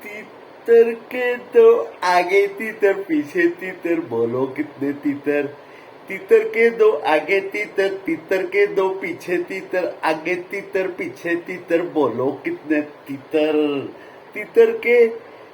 तीतर के तो आगे तीतर पीछे तीतर बोलो कितने तीतर तीतर के दो आगे तीतर के दो पीछे तीतर आगे तीतर पीछे तीतर बोलो कितने तीतर तीतर के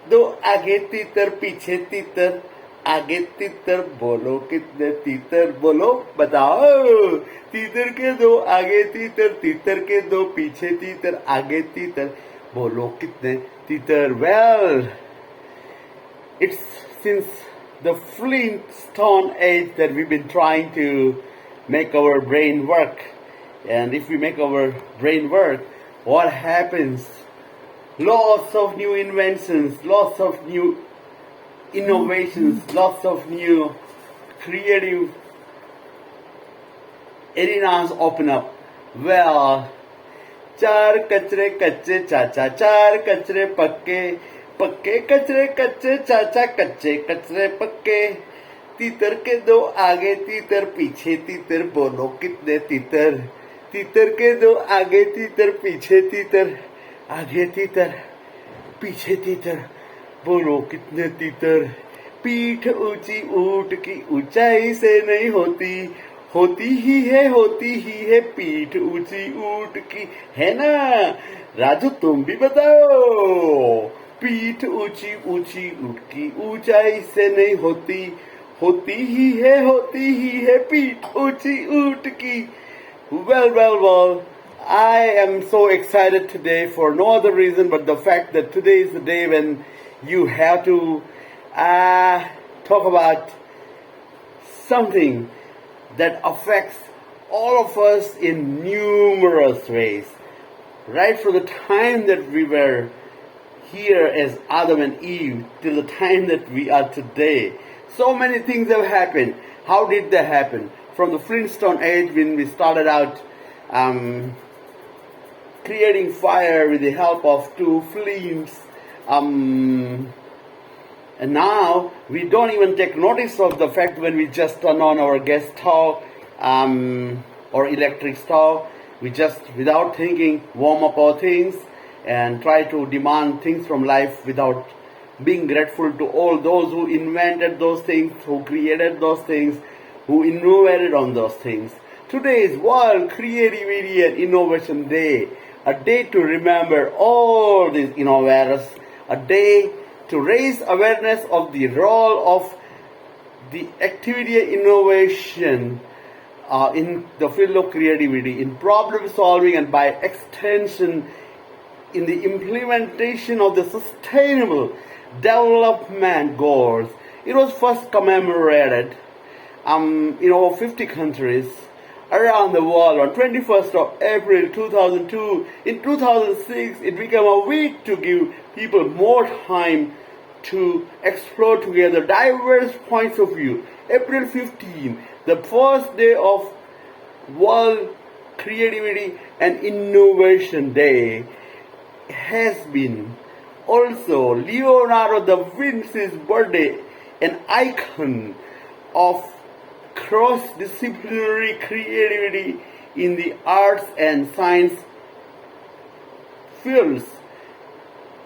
दो आगे तीतर पीछे तीतर आगे तीतर बोलो कितने तीतर बोलो बताओ तीतर के दो आगे तीतर के दो पीछे तीतर आगे तीतर बोलो कितने तीतर well it's since the Flintstone age that we've been trying to make our brain work, and if we make our brain work, what happens? Lots of new inventions, lots of new innovations, lots of new creative arenas open up. Well, चार कचरे कच्चे चाचा चार कचरे पक्के पक्के कचरे कच्चे चाचा कच्चे कचरे पक्के तीतर के दो आगे तीतर पीछे तीतर बोलो कितने तीतर तीतर के दो आगे तीतर पीछे तीतर आगे तीतर पीछे तीतर बोलो कितने तीतर पीठ ऊंची ऊंट की ऊंचाई से नहीं होती होती ही है पीठ ऊंची ऊंट की है ना राजू तुम भी बताओ पीठ ऊंची ऊंची ऊंट की ऊंचाई से नहीं होती होती ही है पीठ ऊंची ऊंट की well I am so excited today for no other reason but the fact that today is the day when you have to talk about something that affects all of us in numerous ways. Right from the time that we were here as Adam and Eve till the time that we are today, so many things have happened. How did they happen? From the Flintstone age when we started out creating fire with the help of two flames, and now we don't even take notice of the fact when we just turn on our gas stove or electric stove. We just, without thinking, warm up our things and try to demand things from life without being grateful to all those who invented those things, who created those things, who innovated on those things. Today is World Creativity and Innovation Day, a day to remember all these innovators, a day to raise awareness of the role of the activity and innovation in the field of creativity, in problem solving, and by extension in the implementation of the sustainable development goals. It was first commemorated in over 50 countries around the world on 21st of April 2002. In 2006, it became a week to give people more time to explore together diverse points of view. April 15, the first day of World Creativity and Innovation Day, has been also Leonardo da Vinci's birthday, an icon of cross-disciplinary creativity in the arts and science fields,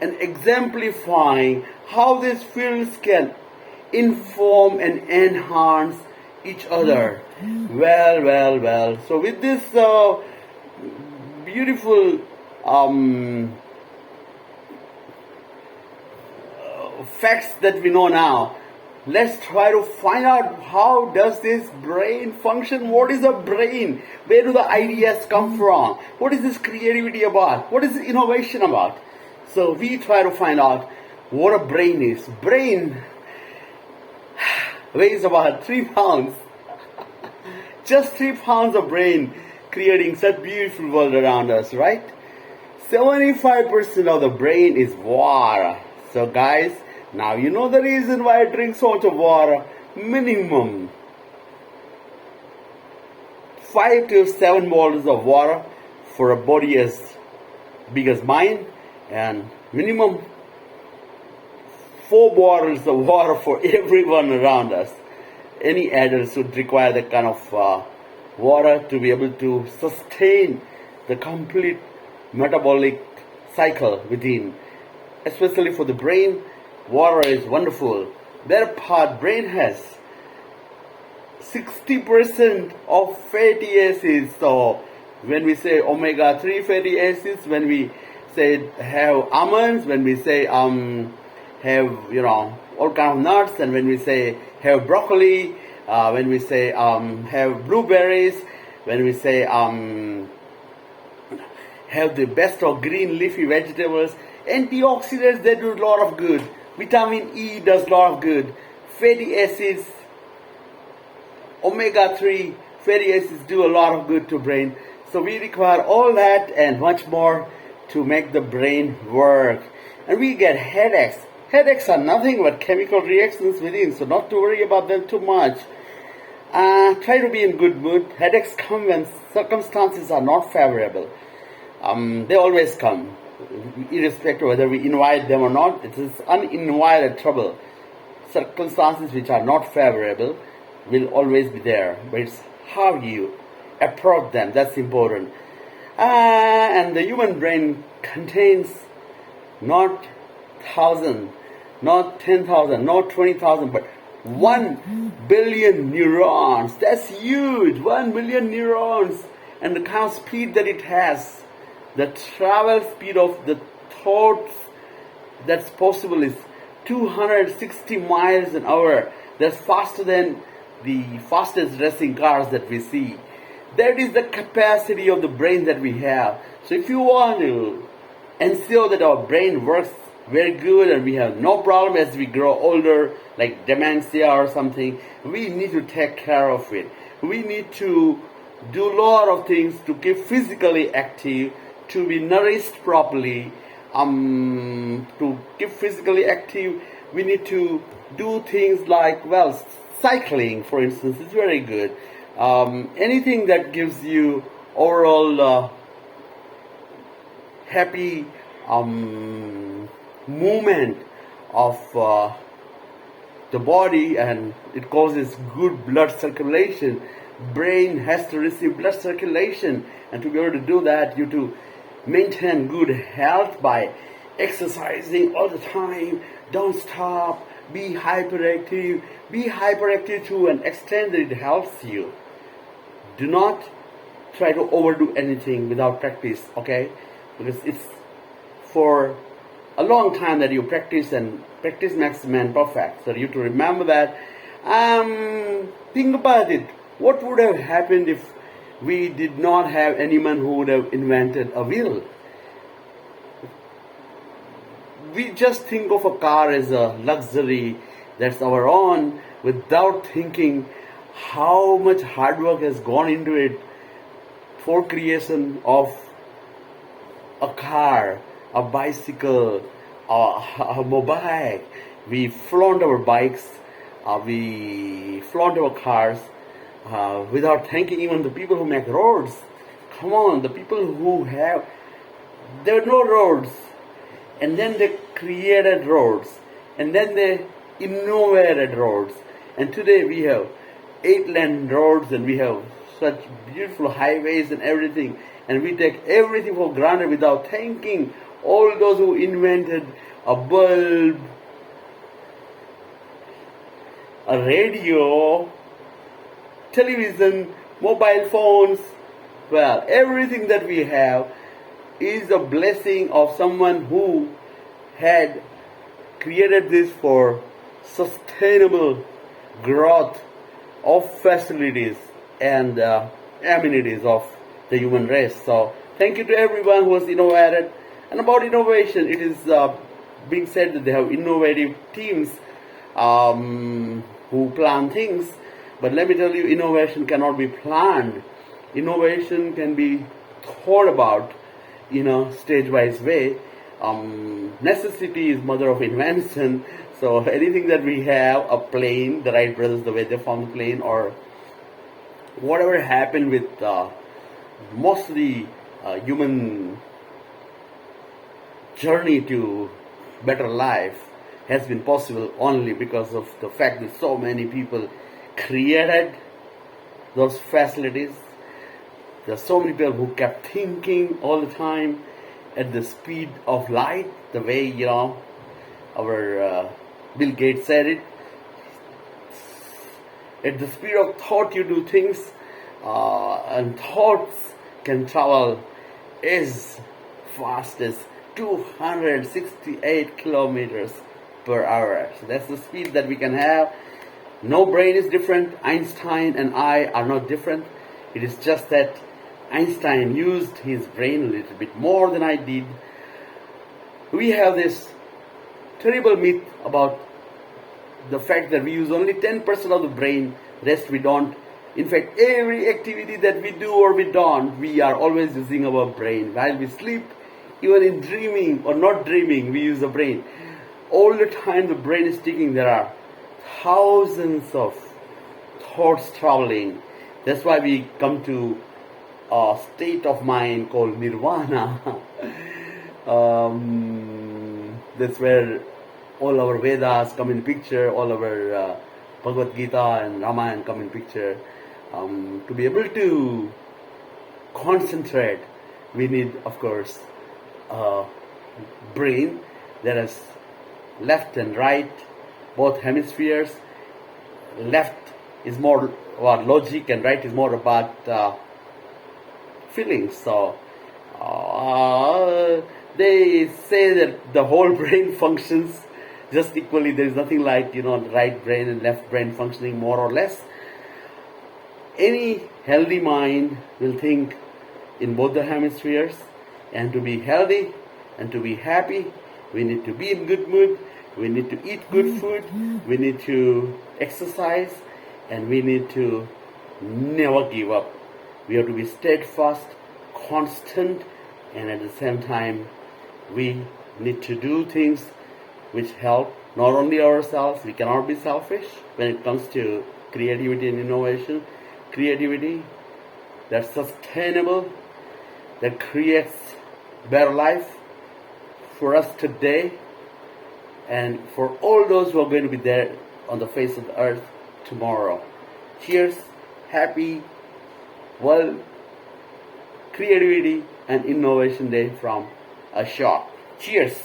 and exemplifying how these fields can inform and enhance each other. Well. So with this beautiful facts that we know now, let's try to find out how does this brain function. What is a brain? Where do the ideas come from? What is this creativity about? What is innovation about? So we try to find out what a brain is. Brain weighs about 3 pounds. Just 3 pounds of brain creating such beautiful world around us, right? 75% of the brain is water. So guys, now you know the reason why I drink so much of water. Minimum 5 to 7 bottles of water for a body as big as mine, and minimum 4 bottles of water for everyone around us. Any adults would require that kind of water to be able to sustain the complete metabolic cycle within. especially for the brain, water is wonderful. Their part, brain has 60% of fatty acids. So when we say omega-3 fatty acids, when we say have almonds, when we say have all kind of nuts, and when we say have broccoli, when we say have blueberries, when we say have the best of green leafy vegetables, antioxidants, they do a lot of good. Vitamin E does a lot of good. Fatty acids, omega-3 fatty acids do a lot of good to brain. So we require all that and much more to make the brain work. And we get headaches. Headaches are nothing but chemical reactions within, so not to worry about them too much. Try to be in good mood. Headaches come when circumstances are not favorable. They always come, irrespective of whether we invite them or not. It is uninvited trouble. Circumstances which are not favorable will always be there, but it's how you approach them that's important. And the human brain contains not 1,000, not 10,000, not 20,000, but 1 billion neurons. That's huge. 1 million neurons. And the kind of speed that it has, the travel speed of the thoughts that's possible is 260 miles an hour. That's faster than the fastest racing cars that we see. That is the capacity of the brain that we have. So if you want to ensure that our brain works very good and we have no problem as we grow older, like dementia or something, we need to take care of it. We need to do a lot of things to keep physically active, to be nourished properly. To keep physically active, we need to do things like, cycling, for instance, is very good. Anything that gives you overall happy movement of the body, and it causes good blood circulation. Brain has to receive blood circulation, and to be able to do that, you have to maintain good health by exercising all the time. Don't stop. Be hyperactive. Be hyperactive to an extent that it helps you. Do not try to overdo anything without practice, okay? Because it's for a long time that you practice, and practice makes man perfect. So you have to remember that. Think about it. What would have happened if we did not have anyone who would have invented a wheel? We just think of a car as a luxury that's our own without thinking how much hard work has gone into it for creation of a car, a bicycle, a mobile. We flaunt our bikes, we flaunt our cars without thanking even the people who make roads. Come on, the people who there are no roads, and then they created roads, and then they innovated roads, and today we have 8-lane roads, and we have such beautiful highways and everything, and we take everything for granted without thanking all those who invented a bulb, a radio, television, mobile phones. Well, everything that we have is a blessing of someone who had created this for sustainable growth of facilities and amenities of the human race. So thank you to everyone who has innovated. And about innovation, it is being said that they have innovative teams who plan things. But let me tell you, innovation cannot be planned. Innovation can be thought about in a stage-wise way. Necessity is mother of invention. So anything that we have, a plane, the Wright brothers, the way they found the plane, or whatever happened with mostly human journey to better life, has been possible only because of the fact that so many people created those facilities. There are so many people who kept thinking all the time, at the speed of light, the way, our Bill Gates said it. At the speed of thought you do things, and thoughts can travel as fast as 268 kilometers per hour. So that's the speed that we can have. No brain is different. Einstein and I are not different. It is just that Einstein used his brain a little bit more than I did. We have this terrible myth about the fact that we use only 10% of the brain, rest we don't. In fact, every activity that we do or we don't, we are always using our brain. While we sleep, even in dreaming or not dreaming, we use the brain. All the time the brain is ticking. There are thousands of thoughts traveling. That's why we come to a state of mind called nirvana. That's where all our Vedas come in picture, all our Bhagavad Gita and Ramayana come in picture. To be able to concentrate, we need, of course, a brain that has left and right, both hemispheres. Left is more about logic and right is more about feelings. So they say that the whole brain functions just equally. There is nothing like, right brain and left brain functioning more or less. Any healthy mind will think in both the hemispheres, and to be healthy and to be happy, we need to be in good mood, we need to eat good food, we need to exercise, and we need to never give up. We have to be steadfast, constant, and at the same time, we need to do things which help not only ourselves. We cannot be selfish when it comes to creativity and innovation. Creativity that's sustainable, that creates better life for us today and for all those who are going to be there on the face of the earth tomorrow. Cheers, happy World Creativity and Innovation Day from Ashok. Cheers.